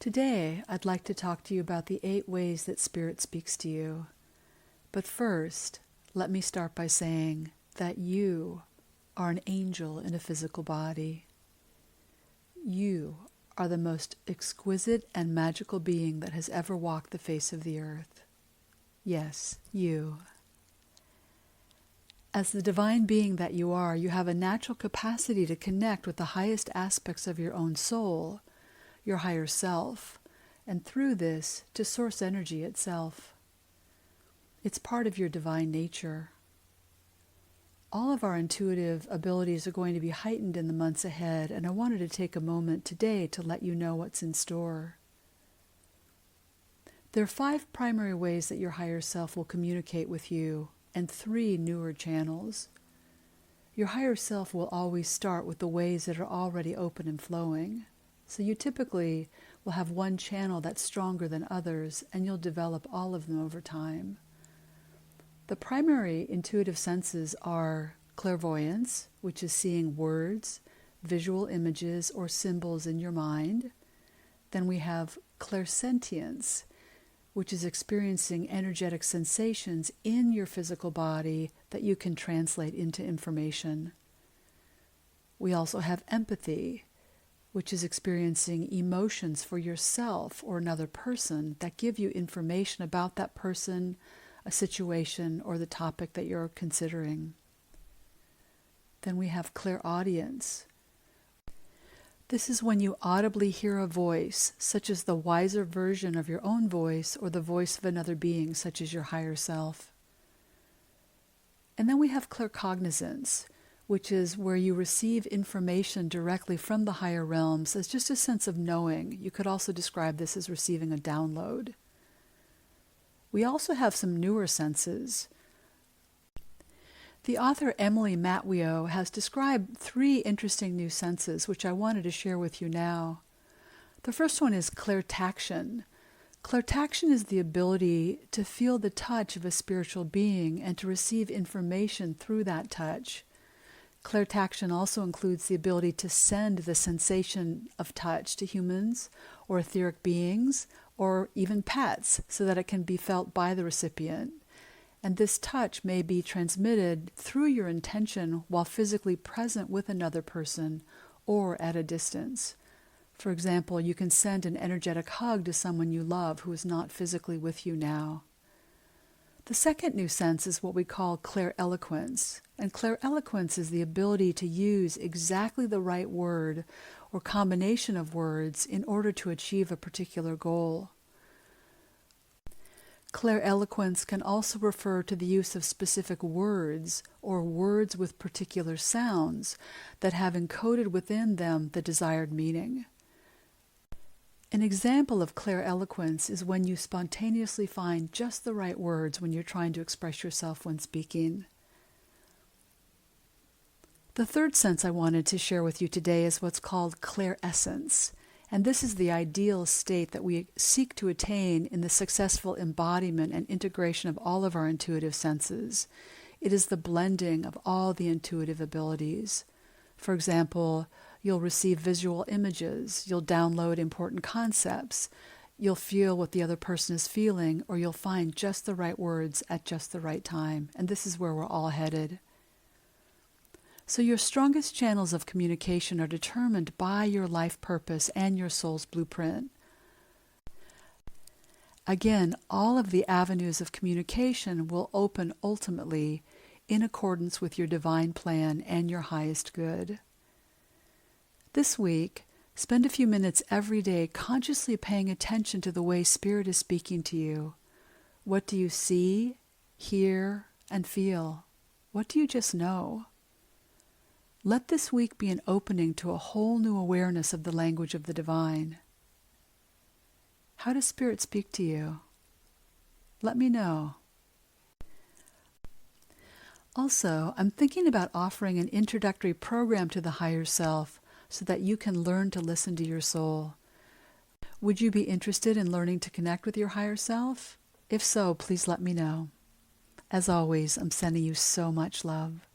Today, I'd like to talk to you about the 8 ways that Spirit speaks to you. But first, let me start by saying that you are an angel in a physical body. You are the most exquisite and magical being that has ever walked the face of the earth. Yes, you. As the divine being that you are, you have a natural capacity to connect with the highest aspects of your own soul, your higher self, and through this, to source energy itself. It's part of your divine nature. All of our intuitive abilities are going to be heightened in the months ahead, and I wanted to take a moment today to let you know what's in store. There are 5 primary ways that your higher self will communicate with you, and 3 newer channels. Your higher self will always start with the ways that are already open and flowing. So you typically will have one channel that's stronger than others, and you'll develop all of them over time. The primary intuitive senses are clairvoyance, which is seeing words, visual images, or symbols in your mind. Then we have clairsentience, which is experiencing energetic sensations in your physical body that you can translate into information. We also have empathy, which is experiencing emotions for yourself or another person that give you information about that person, a situation, or the topic that you're considering. Then we have clairaudience. This is when you audibly hear a voice, such as the wiser version of your own voice or the voice of another being, such as your higher self. And then we have claircognizance, which is where you receive information directly from the higher realms as just a sense of knowing. You could also describe this as receiving a download. We also have some newer senses. The author Emily Matwio has described 3 interesting new senses, which I wanted to share with you now. The first one is clairtaction. Clairtaction is the ability to feel the touch of a spiritual being and to receive information through that touch. Clairtaction also includes the ability to send the sensation of touch to humans or etheric beings or even pets so that it can be felt by the recipient. And this touch may be transmitted through your intention while physically present with another person or at a distance. For example, you can send an energetic hug to someone you love who is not physically with you now. The second new sense is what we call claireloquence. And claireloquence is the ability to use exactly the right word or combination of words in order to achieve a particular goal. Claireloquence can also refer to the use of specific words or words with particular sounds that have encoded within them the desired meaning. An example of claireloquence is when you spontaneously find just the right words when you're trying to express yourself when speaking. The third sense I wanted to share with you today is what's called clairessence, and this is the ideal state that we seek to attain in the successful embodiment and integration of all of our intuitive senses. It is the blending of all the intuitive abilities. For example, you'll receive visual images, you'll download important concepts, you'll feel what the other person is feeling, or you'll find just the right words at just the right time. And this is where we're all headed. So your strongest channels of communication are determined by your life purpose and your soul's blueprint. Again, all of the avenues of communication will open ultimately in accordance with your divine plan and your highest good. This week, spend a few minutes every day consciously paying attention to the way Spirit is speaking to you. What do you see, hear, and feel? What do you just know? Let this week be an opening to a whole new awareness of the language of the divine. How does Spirit speak to you? Let me know. Also, I'm thinking about offering an introductory program to the higher self so that you can learn to listen to your soul. Would you be interested in learning to connect with your higher self? If so, please let me know. As always, I'm sending you so much love.